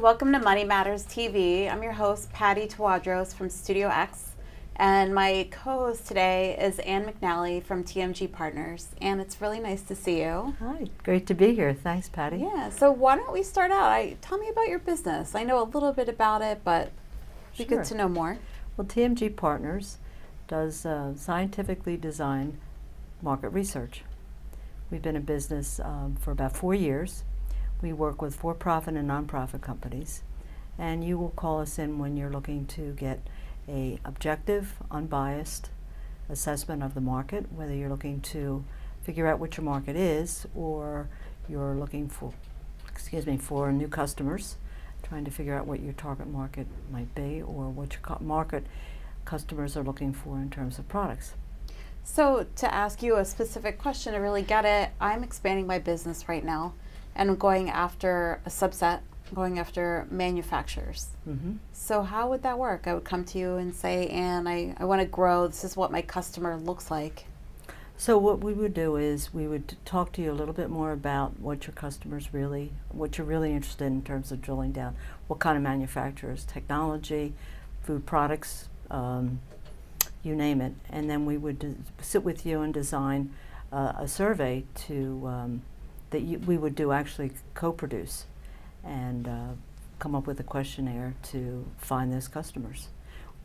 welcome to Money Matters TV. I'm your host, Patty Tawadros from Studio X, and my co-host today is Ann McNally from TMG Partners. Ann, it's really nice to see you. Hi, great to be here. Thanks, Patty. Yeah, so why don't we start out? Tell me about your business. I know a little bit about it, but it'd be good to know more. Well, TMG Partners does scientifically designed market research. We've been in business for about 4 years. We work with for-profit and nonprofit companies, and you will call us in when you're looking to get a objective, unbiased assessment of the market, whether you're looking to figure out what your market is or you're looking for, for new customers, trying to figure out what your target market might be or what your market customers are looking for in terms of products. So to ask you a specific question to really get it, I'm expanding my business right now. And I'm going after a subset, going after manufacturers. Mm-hmm. So how would that work? I would come to you and say, Ann, I want to grow. This is what my customer looks like. So what we would do is we would talk to you a little bit more about what your what you're really interested in terms of drilling down. What kind of manufacturers, technology, food products, you name it. And then we would sit with you and design a survey to that we would actually co-produce and come up with a questionnaire to find those customers.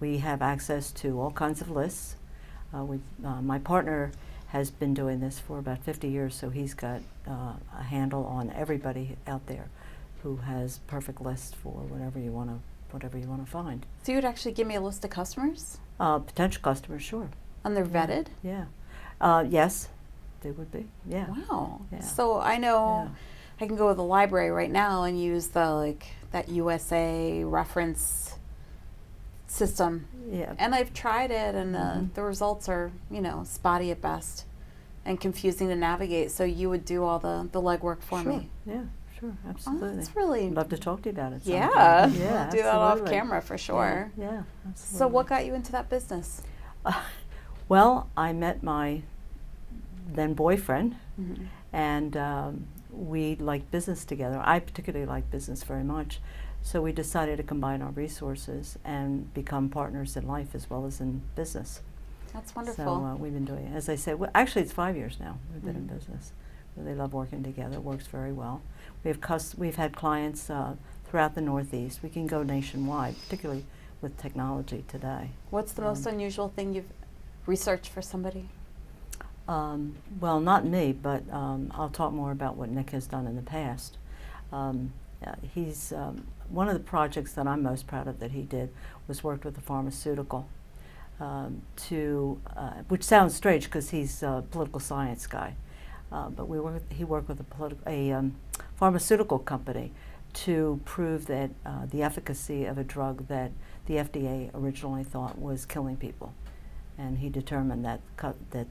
We have access to all kinds of lists. My partner has been doing this for about 50 years, so he's got a handle on everybody out there who has perfect lists for whatever you want to find. So you would actually give me a list of customers? Potential customers, sure. And they're vetted? Yeah. Yes. They would be, yeah. Wow. Yeah. So I know I can go to the library right now and use that USA reference system. Yeah. And I've tried it, and the results are, spotty at best and confusing to navigate. So you would do all the legwork for me. Yeah, sure, absolutely. Oh, that's really. I'd love to talk to you about it. Yeah. Sometime. Yeah, we'll do that off camera for sure. Yeah, absolutely. So what got you into that business? Well, I met my then boyfriend, Mm-hmm. and we liked business together. I particularly like business very much, so we decided to combine our resources and become partners in life as well as in business. That's wonderful. So we've been doing it. As I said, actually it's 5 years now we've been in business. Really love working together. It works very well. We've had clients throughout the Northeast. We can go nationwide, particularly with technology today. What's the most unusual thing you've researched for somebody? Well, not me, but I'll talk more about what Nick has done in the past. He's one of the projects that I'm most proud of that he did was worked with a pharmaceutical which sounds strange because he's a political science guy, but he worked with a pharmaceutical company to prove that the efficacy of a drug that the FDA originally thought was killing people. And he determined that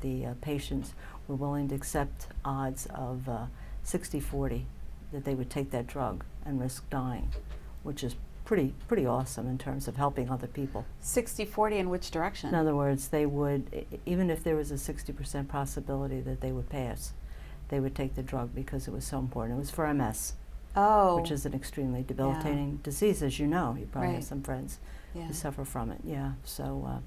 the patients were willing to accept odds of 60-40 that they would take that drug and risk dying, which is pretty awesome in terms of helping other people. 60-40 in which direction? In other words, they would, even if there was a 60% possibility that they would pass, they would take the drug because it was so important. It was for MS, which is an extremely debilitating disease, as you know. You probably have some friends who suffer from it. Yeah, so.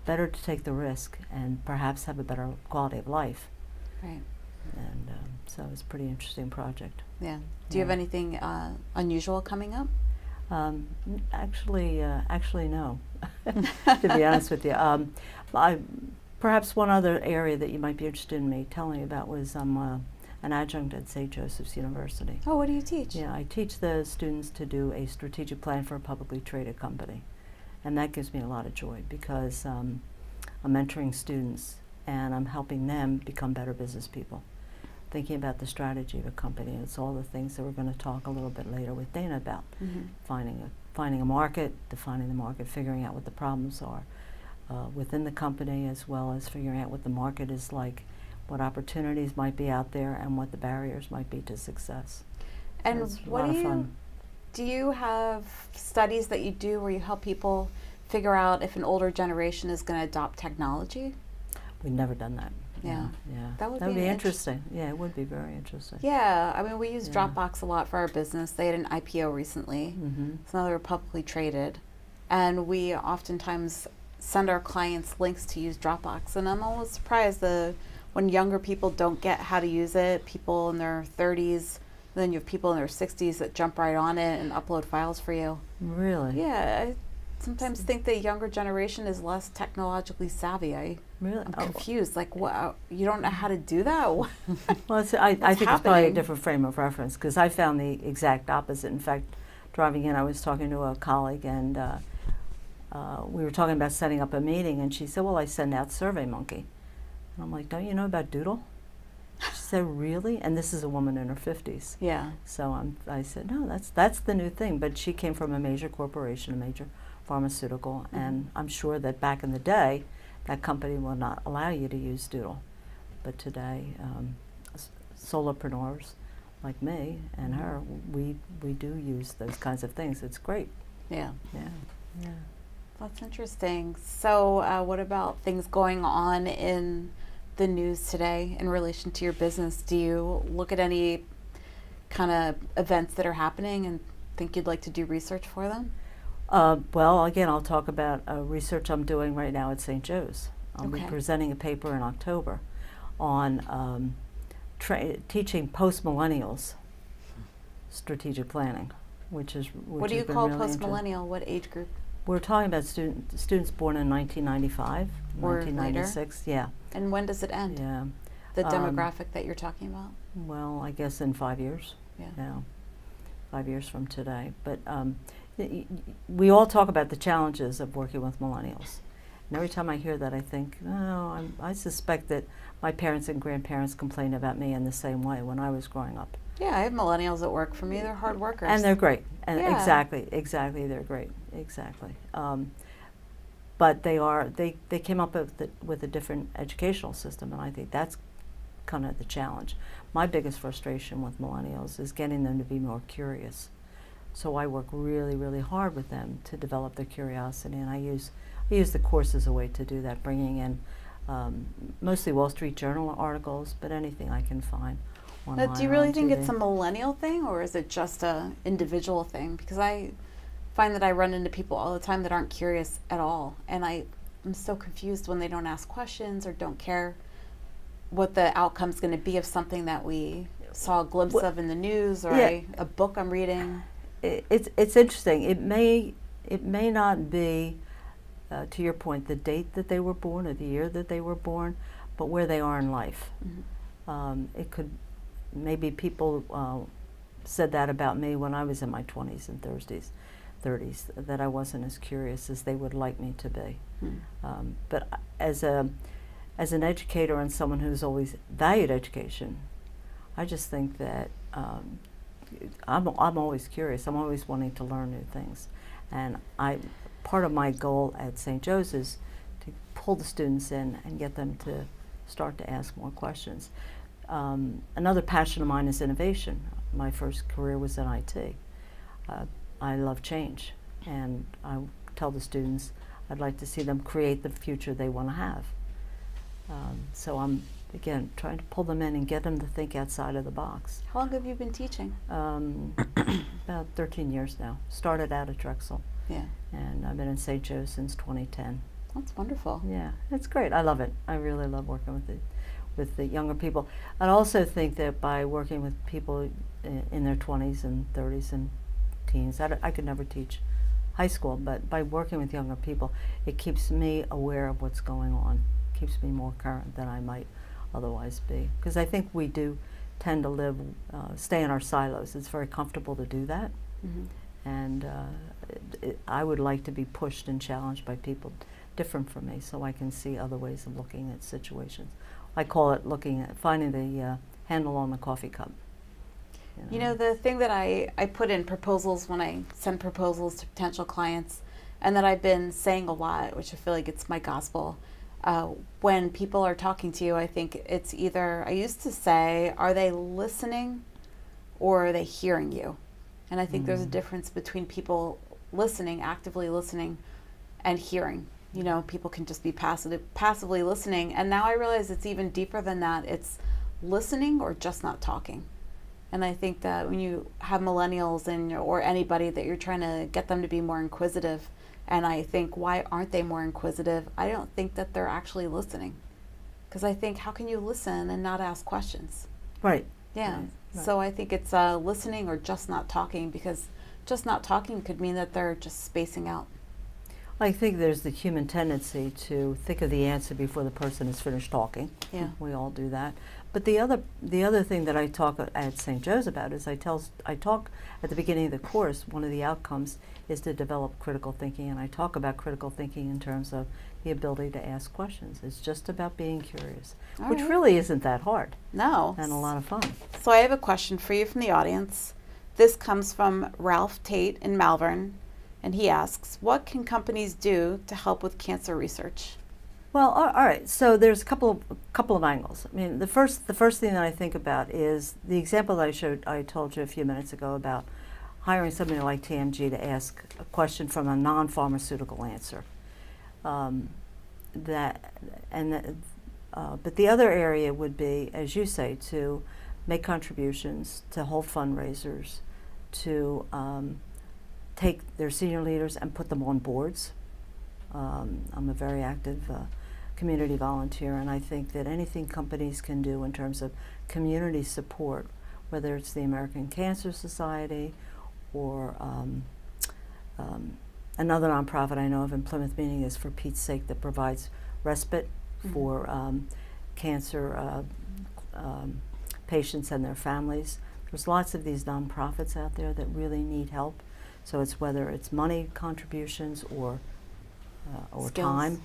Better to take the risk and perhaps have a better quality of life. Right. And so it's a pretty interesting project. Yeah. Do you have anything unusual coming up? Actually, no. To be honest with you, perhaps one other area that you might be interested in me telling you about was an adjunct at St. Joseph's University. Oh, what do you teach? Yeah, I teach the students to do a strategic plan for a publicly traded company. And that gives me a lot of joy because I'm mentoring students and I'm helping them become better business people. Thinking about the strategy of a company. It's all the things that we're going to talk a little bit later with Dana about. Finding a market, defining the market, figuring out what the problems are within the company, as well as figuring out what the market is like, what opportunities might be out there, and what the barriers might be to success. And so it's a lot of fun. Do you have studies that you do where you help people figure out if an older generation is going to adopt technology? We've never done that. Yeah. Yeah. That would be be an interesting. Yeah, it would be very interesting. Yeah, I mean, we use Yeah. Dropbox a lot for our business. They had an IPO recently, Mm-hmm. so now they're publicly traded, and we oftentimes send our clients links to use Dropbox. And I'm always surprised when younger people don't get how to use it. People in their 30s, then you have people in their 60s that jump right on it and upload files for you. Really? Yeah, I sometimes think the younger generation is less technologically savvy. Really? I'm confused. Like, what? You don't know how to do that? Well, I think it's probably a happening? different frame of reference, because I found the exact opposite. In fact, driving in, I was talking to a colleague, and we were talking about setting up a meeting, and she said, well, I send out SurveyMonkey. And I'm like, don't you know about Doodle? She said, really? And this is a woman in her 50s. Yeah. So I said, no, that's the new thing. But she came from a major corporation, a major pharmaceutical, and I'm sure that back in the day, that company will not allow you to use Doodle. But today, solopreneurs like me and her, we do use those kinds of things. It's great. Yeah. Yeah. Yeah. That's interesting. So, what about things going on in the news today in relation to your business? Do you look at any kind of events that are happening and think you'd like to do research for them? Well, again, I'll talk about research I'm doing right now at St. Joe's. I'll be Okay. presenting a paper in October on teaching post-millennials strategic planning, which What do you has been call really post-millennial? What age group? We're talking about students born in 1995, Or 1996. Yeah, And when does it end? yeah. The demographic that you're talking about? Well, I guess in 5 years. Yeah. Yeah, 5 years from today. But we all talk about the challenges of working with millennials. And every time I hear that, I think, oh, I suspect that my parents and grandparents complained about me in the same way when I was growing up. Yeah, I have millennials that work for me. They're hard workers. And they're great. And Yeah. exactly, they're great. Exactly. But they came up with a different educational system, and I think that's kind of the challenge. My biggest frustration with millennials is getting them to be more curious. So I work really, really hard with them to develop their curiosity, and I use the course as a way to do that, bringing in mostly Wall Street Journal articles, but anything I can find online. Now, do you really on think TV. it's a millennial thing, or is it just a individual thing? Because I find that I run into people all the time that aren't curious at all, and I'm so confused when they don't ask questions or don't care what the outcome's going to be of something that we saw a glimpse of in the news or Yeah. a book I'm reading. It's interesting. It may not be, to your point, the date that they were born or the year that they were born, but where they are in life. Mm-hmm. It could, maybe people said that about me when I was in my 20s and 30s, that I wasn't as curious as they would like me to be. Mm. But as an educator and someone who's always valued education, I just think that I'm always curious. I'm always wanting to learn new things, and part of my goal at St. Joe's is to pull the students in and get them to start to ask more questions. Another passion of mine is innovation. My first career was in IT. I love change, and I tell the students I'd like to see them create the future they want to have. So I'm, again, trying to pull them in and get them to think outside of the box. How long have you been teaching? About 13 years now. Started out at Drexel, Yeah, and I've been in St. Joe since 2010. that's wonderful. Yeah, it's great. I love it. I really love working with the younger people. I also think that by working with people in their 20s and 30s and teens, I could never teach high school, but by working with younger people, it keeps me aware of what's going on, keeps me more current than I might otherwise be. Because I think we do tend to stay in our silos. It's very comfortable to do that. Mm-hmm. And I would like to be pushed and challenged by people different from me, so I can see other ways of looking at situations. I call it finding the handle on the coffee cup. You know, the thing that I put in proposals when I send proposals to potential clients, and that I've been saying a lot, which I feel like it's my gospel, when people are talking to you, I think it's either, I used to say, are they listening or are they hearing you? And I think there's a difference between people listening, actively listening, and hearing. You know, people can just be passively listening. And now I realize it's even deeper than that. It's listening or just not talking. And I think that when you have millennials or anybody that you're trying to get them to be more inquisitive, and I think, why aren't they more inquisitive? I don't think that they're actually listening. Because I think, how can you listen and not ask questions? Right. Yeah. Right. So I think it's listening or just not talking, because just not talking could mean that they're just spacing out. I think there's the human tendency to think of the answer before the person is finished talking. Yeah. We all do that. But the other thing that I talk at St. Joe's about is I talk at the beginning of the course, one of the outcomes is to develop critical thinking, and I talk about critical thinking in terms of the ability to ask questions. It's just about being curious, which really isn't that hard. No. And a lot of fun. So I have a question for you from the audience. This comes from Ralph Tate in Malvern, and he asks, what can companies do to help with cancer research? Well, all right. So there's a couple of angles. I mean, the first thing that I think about is the example that I told you a few minutes ago about hiring somebody like TMG to ask a question from a non-pharmaceutical answer. But the other area would be, as you say, to make contributions, to hold fundraisers, to take their senior leaders and put them on boards. I'm a very active community volunteer, and I think that anything companies can do in terms of community support, whether it's the American Cancer Society or another nonprofit I know of in Plymouth Meeting is For Pete's Sake, that provides respite for cancer patients and their families. There's lots of these nonprofits out there that really need help. So it's whether it's money contributions or Skills. time,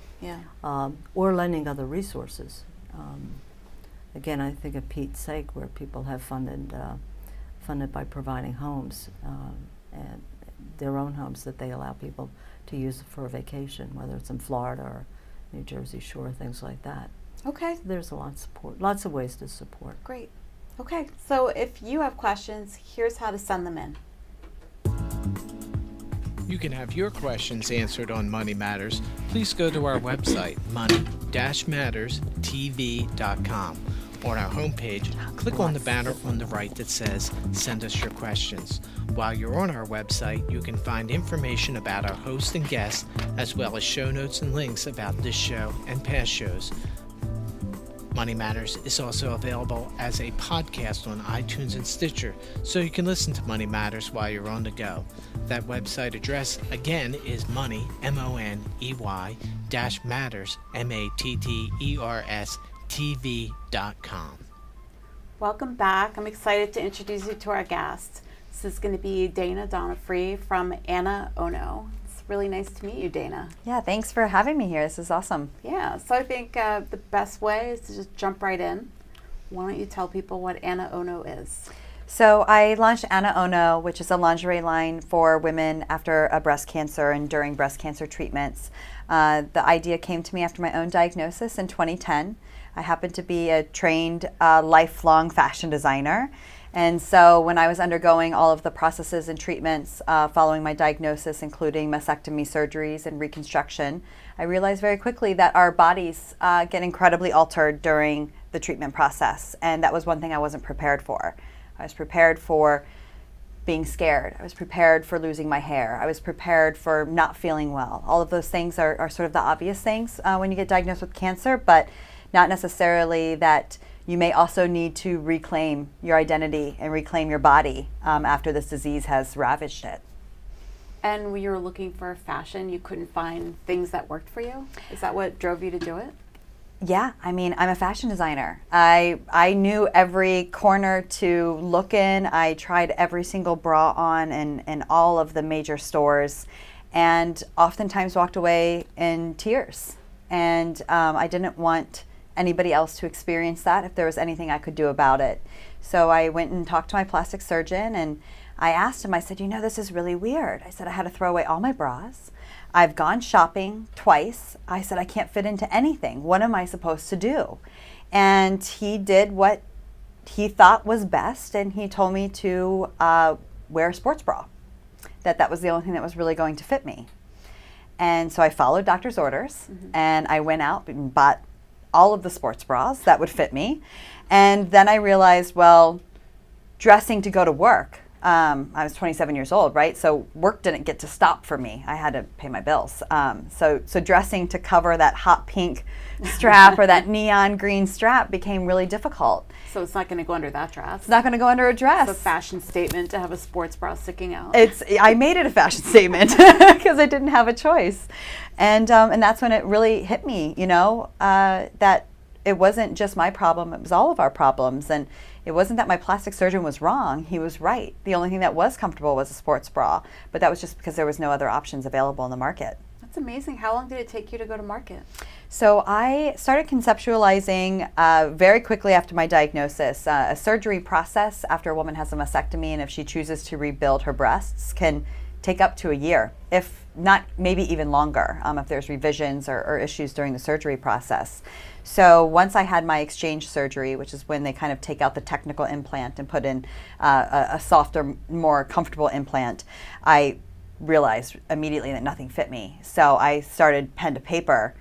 or lending other resources. Again, I think of Pete's Sake, where people have funded by providing homes, and their own homes that they allow people to use for a vacation, whether it's in Florida or New Jersey Shore, things like that. Okay. So there's a lot of support, lots of ways to support. Great. Okay, so if you have questions, here's how to send them in. You can have your questions answered on Money Matters. Please go to our website, money-matterstv.com. On our homepage, click on the banner on the right that says Send Us Your Questions. While you're on our website, you can find information about our host and guests, as well as show notes and links about this show and past shows. Money Matters is also available as a podcast on iTunes and Stitcher, so you can listen to Money Matters while you're on the go. That website address, again, is money, M-O-N-E-Y, -matters, M-A-T-T-E-R-S, TV.com. Welcome back. I'm excited to introduce you to our guest. This is going to be Dana Donofree from Anna Ono. It's really nice to meet you, Dana. Yeah, thanks for having me here. This is awesome. Yeah, so I think the best way is to just jump right in. Why don't you tell people what Anna Ono is? So I launched Anna Ono, which is a lingerie line for women after a breast cancer and during breast cancer treatments. The idea came to me after my own diagnosis in 2010. I happen to be a trained lifelong fashion designer. And so when I was undergoing all of the processes and treatments following my diagnosis, including mastectomy surgeries and reconstruction, I realized very quickly that our bodies get incredibly altered during the treatment process. And that was one thing I wasn't prepared for. I was prepared for being scared. I was prepared for losing my hair. I was prepared for not feeling well. All of those things are sort of the obvious things when you get diagnosed with cancer, but not necessarily that you may also need to reclaim your identity and reclaim your body after this disease has ravaged it. And when you were looking for fashion, you couldn't find things that worked for you? Is that what drove you to do it? Yeah, I mean, I'm a fashion designer. I knew every corner to look in. I tried every single bra on in all of the major stores, and oftentimes walked away in tears. And I didn't want anybody else to experience that if there was anything I could do about it. So I went and talked to my plastic surgeon, and I asked him, I said, this is really weird. I said, I had to throw away all my bras. I've gone shopping twice. I said, I can't fit into anything. What am I supposed to do? And he did what he thought was best, and he told me to wear a sports bra, that was the only thing that was really going to fit me. And so I followed doctor's orders, and I went out and bought all of the sports bras that would fit me. And then I realized, well, dressing to go to work. I was 27 years old, right? So work didn't get to stop for me. I had to pay my bills. So dressing to cover that hot pink strap or that neon green strap became really difficult. So it's not going to go under that dress. It's not going to go under a dress. It's a fashion statement to have a sports bra sticking out. I made it a fashion statement because I didn't have a choice. And that's when it really hit me, that it wasn't just my problem, it was all of our problems. And it wasn't that my plastic surgeon was wrong, he was right. The only thing that was comfortable was a sports bra, but that was just because there was no other options available in the market. That's amazing. How long did it take you to go to market? So I started conceptualizing very quickly after my diagnosis. A surgery process after a woman has a mastectomy, and if she chooses to rebuild her breasts, can take up to a year, if not maybe even longer, if there's revisions or issues during the surgery process. So once I had my exchange surgery, which is when they kind of take out the technical implant and put in a softer, more comfortable implant, I realized immediately that nothing fit me. So I started pen to paper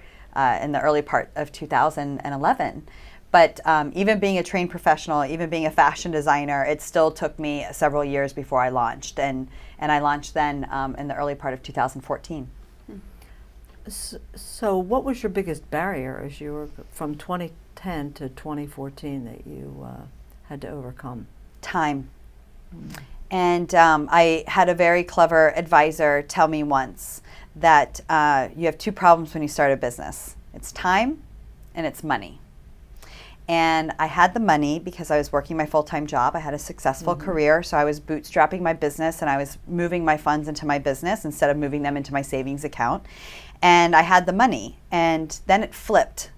in the early part of 2011. But even being a trained professional, even being a fashion designer, it still took me several years before I launched. And I launched then in the early part of 2014. So what was your biggest barrier as you were from 2010 to 2014 that you had to overcome? Time. And I had a very clever advisor tell me once that you have two problems when you start a business. It's time and it's money. And I had the money because I was working my full-time job. I had a successful career, so I was bootstrapping my business and I was moving my funds into my business instead of moving them into my savings account. And I had the money, and then it flipped.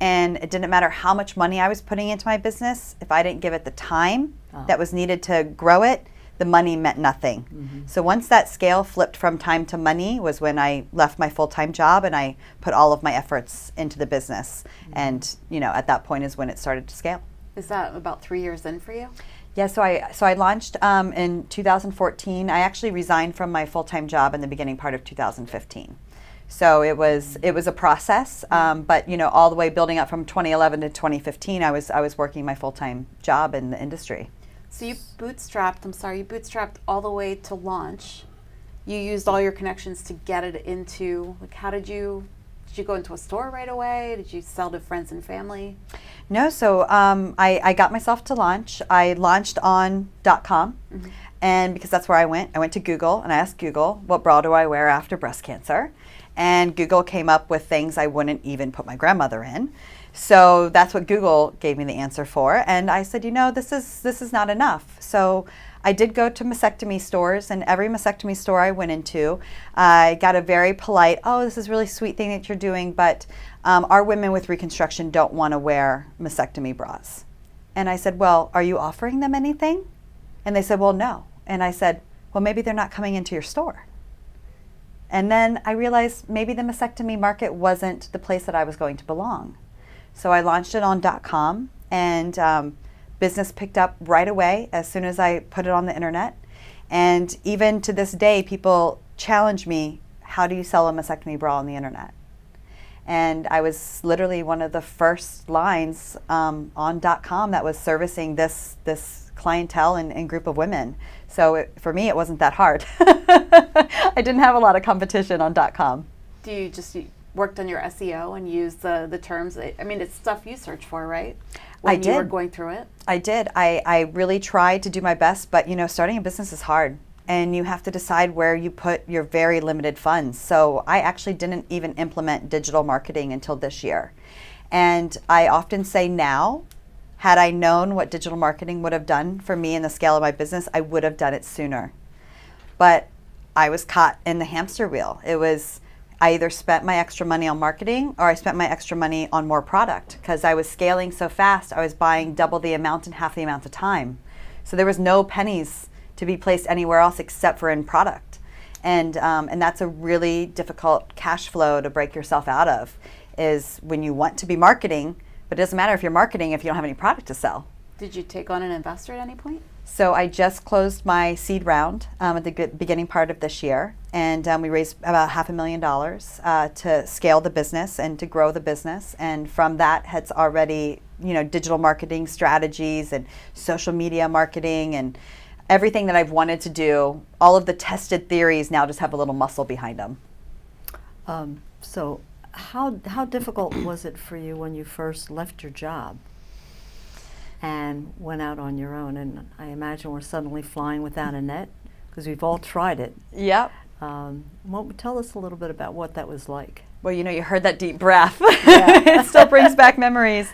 And it didn't matter how much money I was putting into my business. If I didn't give it the time that was needed to grow it, the money meant nothing. So once that scale flipped from time to money was when I left my full-time job and I put all of my efforts into the business. And at that point is when it started to scale. Is that about 3 years in for you? Yeah, so I launched in 2014. I actually resigned from my full-time job in the beginning part of 2015. So it was a process, but all the way building up from 2011 to 2015, I was working my full-time job in the industry. So you bootstrapped all the way to launch. You used all your connections to get it into, how did you go into a store right away? Did you sell to friends and family? No, so I got myself to launch. I launched on .com, and because that's where I went to Google and I asked Google, what bra do I wear after breast cancer? And Google came up with things I wouldn't even put my grandmother in. So that's what Google gave me the answer for. And I said, this is not enough. So I did go to mastectomy stores, and every mastectomy store I went into, I got a very polite, oh, this is a really sweet thing that you're doing, but our women with reconstruction don't want to wear mastectomy bras. And I said, well, are you offering them anything? And they said, well, no. And I said, well, maybe they're not coming into your store. And then I realized maybe the mastectomy market wasn't the place that I was going to belong. So I launched it on .com, and business picked up right away as soon as I put it on the internet. And even to this day, people challenge me, how do you sell a mastectomy bra on the internet? And I was literally one of the first lines on .com that was servicing this clientele and group of women. So for me, it wasn't that hard. I didn't have a lot of competition on .com. Do you just worked on your SEO and used the terms? I mean, it's stuff you search for, right? When I did. You were going through it? I did. I really tried to do my best, but starting a business is hard. And you have to decide where you put your very limited funds. So I actually didn't even implement digital marketing until this year. And I often say now, had I known what digital marketing would have done for me in the scale of my business, I would have done it sooner. But I was caught in the hamster wheel. I either spent my extra money on marketing or I spent my extra money on more product, because I was scaling so fast. I was buying double the amount in half the amount of time. So there was no pennies to be placed anywhere else except for in product. And that's a really difficult cash flow to break yourself out of, is when you want to be marketing, but it doesn't matter if you're marketing if you don't have any product to sell. Did you take on an investor at any point? So I just closed my seed round at the beginning part of this year, and we raised about $500,000 to scale the business and to grow the business. And from that has already, digital marketing strategies and social media marketing and everything that I've wanted to do. All of the tested theories now just have a little muscle behind them. So how difficult was it for you when you first left your job and went out on your own? And I imagine we're suddenly flying without a net, because we've all tried it. Yep. Tell us a little bit about what that was like. Well, you heard that deep breath. It still brings back memories.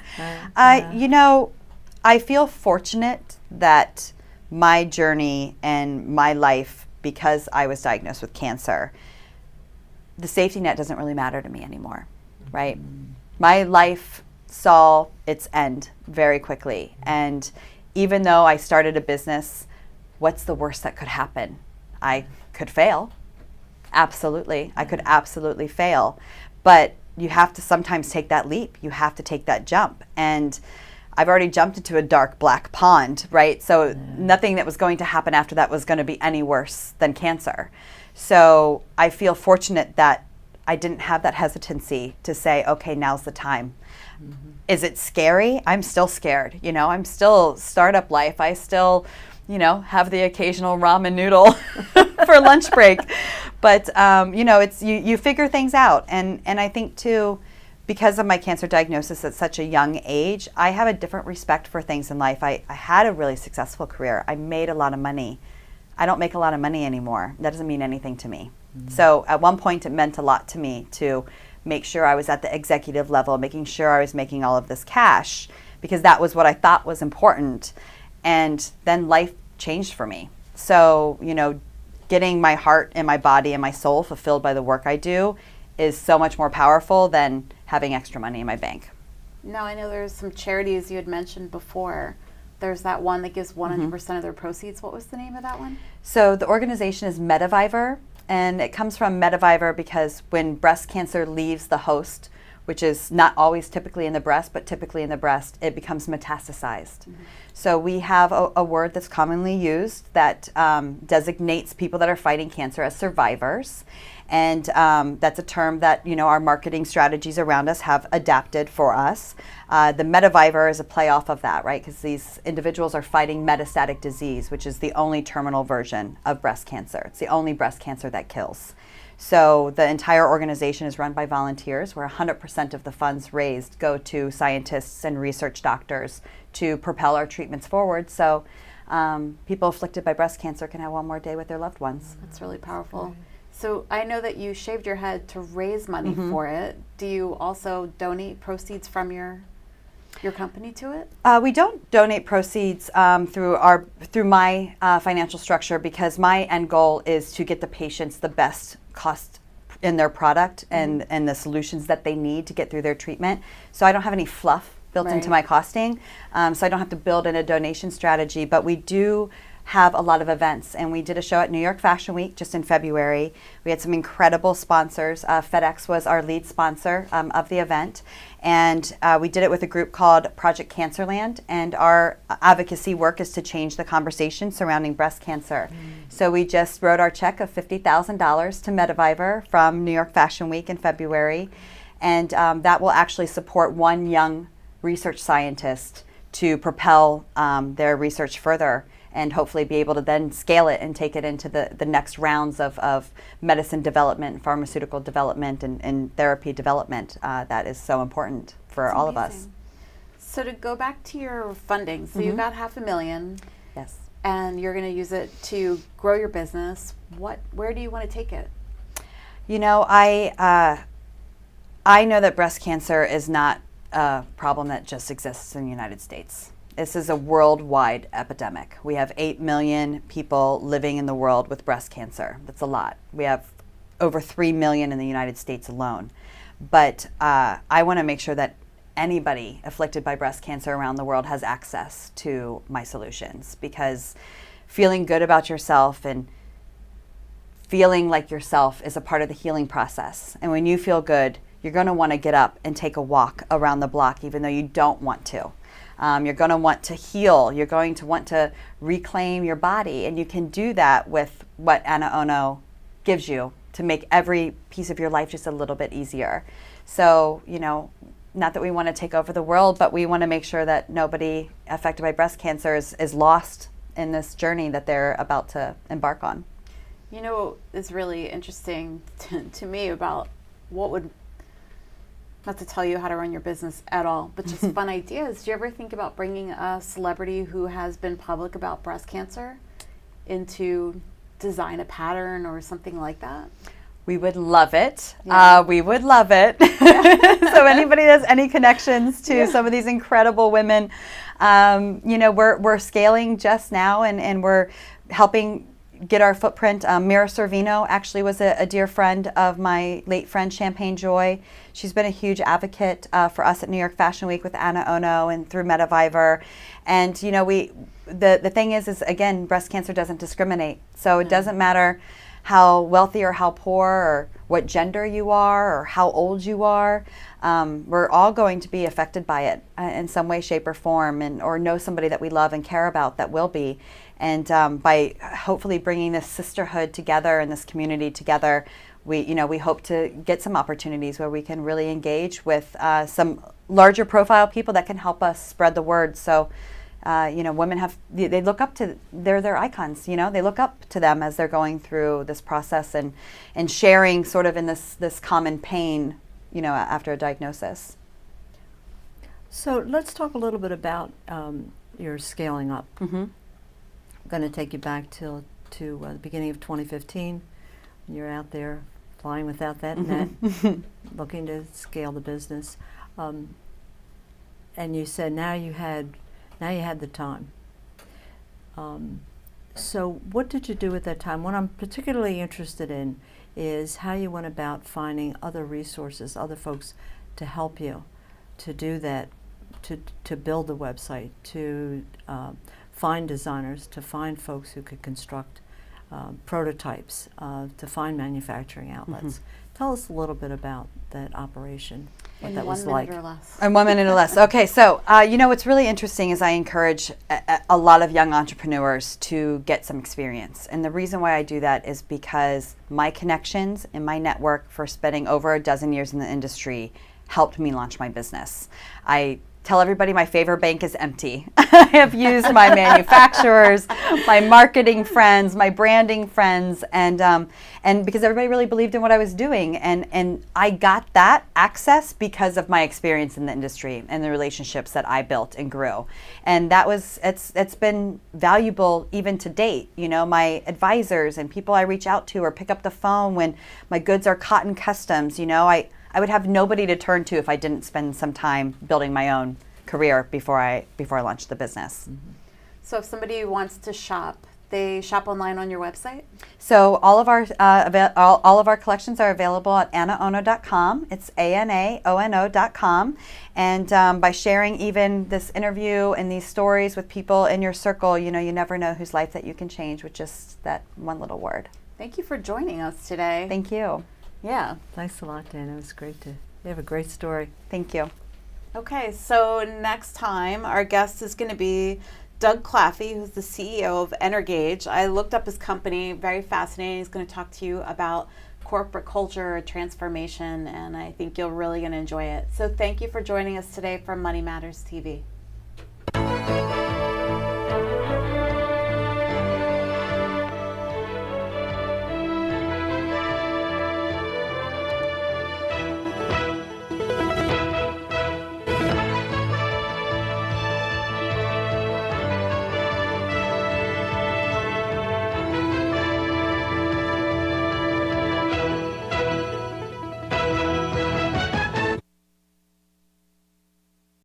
I feel fortunate that my journey and my life, because I was diagnosed with cancer, the safety net doesn't really matter to me anymore, right? My life saw its end very quickly. And even though I started a business, what's the worst that could happen? I could fail. Absolutely. I could absolutely fail. But you have to sometimes take that leap. You have to take that jump. And I've already jumped into a dark black pond, right? So nothing that was going to happen after that was going to be any worse than cancer. So I feel fortunate that I didn't have that hesitancy to say, okay, now's the time. Is it scary? I'm still scared. I'm still startup life. I still, have the occasional ramen noodle for lunch break. But, it's you figure things out. And I think, too, because of my cancer diagnosis at such a young age, I have a different respect for things in life. I had a really successful career. I made a lot of money. I don't make a lot of money anymore. That doesn't mean anything to me. So at one point, it meant a lot to me to make sure I was at the executive level, making sure I was making all of this cash, because that was what I thought was important. And then life changed for me. So, getting my heart and my body and my soul fulfilled by the work I do is so much more powerful than having extra money in my bank. Now, I know there's some charities you had mentioned before. There's that one that gives 100% of their proceeds. What was the name of that one? So the organization is Medivivor, and it comes from Medivivor because when breast cancer leaves the host, which is not always typically in the breast, but typically in the breast, it becomes metastasized. So we have a word that's commonly used that designates people that are fighting cancer as survivors. And that's a term that, our marketing strategies around us have adapted for us. The Medivivor is a play off of that, right? Because these individuals are fighting metastatic disease, which is the only terminal version of breast cancer. It's the only breast cancer that kills. So the entire organization is run by volunteers, where 100% of the funds raised go to scientists and research doctors to propel our treatments forward. So people afflicted by breast cancer can have one more day with their loved ones. That's really powerful. So I know that you shaved your head to raise money for it. Do you also donate proceeds from your company to it? We don't donate proceeds through my financial structure, because my end goal is to get the patients the best cost in their product and the solutions that they need to get through their treatment. So I don't have any fluff built into my costing. So I don't have to build in a donation strategy, but we do have a lot of events, and we did a show at New York Fashion Week just in February. We had some incredible sponsors. FedEx was our lead sponsor of the event, and we did it with a group called Project Cancerland, and our advocacy work is to change the conversation surrounding breast cancer. So we just wrote our check of $50,000 to Medivivor from New York Fashion Week in February, and that will actually support one young research scientist to propel their research further, and hopefully be able to then scale it and take it into the next rounds of medicine development, pharmaceutical development, and therapy development that is so important for That's all amazing. of us. So to go back to your funding, so you got $500,000, Yes. and you're going to use it to grow your business. Where do you want to take it? I know that breast cancer is not a problem that just exists in the United States. This is a worldwide epidemic. We have 8 million people living in the world with breast cancer. That's a lot. We have over 3 million in the United States alone. But I want to make sure that anybody afflicted by breast cancer around the world has access to my solutions, because feeling good about yourself and feeling like yourself is a part of the healing process. And when you feel good, you're going to want to get up and take a walk around the block, even though you don't want to. You're going to want to heal. You're going to want to reclaim your body. And you can do that with what Ana Ono gives you to make every piece of your life just a little bit easier. So, not that we want to take over the world, but we want to make sure that nobody affected by breast cancer is lost in this journey that they're about to embark on. It's really interesting to me about what would, not to tell you how to run your business at all, but just fun ideas. Do you ever think about bringing a celebrity who has been public about breast cancer into design a pattern or something like that? We would love it. Yeah. We would love it. So anybody that has any connections to some of these incredible women, we're scaling just now and we're helping get our footprint. Mira Sorvino actually was a dear friend of my late friend Champagne Joy. She's been a huge advocate for us at New York Fashion Week with Ana Ono and through Metaviver. And the thing is again, breast cancer doesn't discriminate. So it doesn't matter how wealthy or how poor or what gender you are or how old you are. We're all going to be affected by it in some way, shape, or form, or know somebody that we love and care about that will be. And by hopefully bringing this sisterhood together and this community together, we hope to get some opportunities where we can really engage with some larger profile people that can help us spread the word. So women they look up to, they're their icons, they look up to them as they're going through this process and sharing sort of in this common pain, after a diagnosis. So let's talk a little bit about your scaling up. Mm-hmm. I'm going to take you back to the beginning of 2015. You're out there flying without that net, looking to scale the business. And you said now you had the time. So what did you do at that time? What I'm particularly interested in is how you went about finding other resources, other folks to help you to do that, to build the website, to find designers, to find folks who could construct prototypes, to find manufacturing outlets. Tell us a little bit about that operation, what that was like. In 1 minute or less. In 1 minute or less. Okay, so what's really interesting is I encourage a lot of young entrepreneurs to get some experience. And the reason why I do that is because my connections and my network for spending over a dozen years in the industry helped me launch my business. I tell everybody my favorite bank is empty. I have used my manufacturers, my marketing friends, my branding friends, and because everybody really believed in what I was doing, and I got that access because of my experience in the industry and the relationships that I built and grew, and it's been valuable even to date. My advisors and people I reach out to or pick up the phone when my goods are cotton customs. I would have nobody to turn to if I didn't spend some time building my own career before I launched the business. Mm-hmm. So if somebody wants to shop, they shop online on your website? So all of our collections are available at anaono.com. It's ANAONO.com. And by sharing even this interview and these stories with people in your circle, you never know whose life that you can change with just that one little word. Thank you for joining us today. Thank you. Yeah. Thanks a lot, Dana. It was great you have a great story. Thank you. Okay, so next time our guest is going to be Doug Claffey, who's the CEO of Energage. I looked up his company, very fascinating. He's going to talk to you about corporate culture, transformation, and I think you're really going to enjoy it. So thank you for joining us today from Money Matters TV.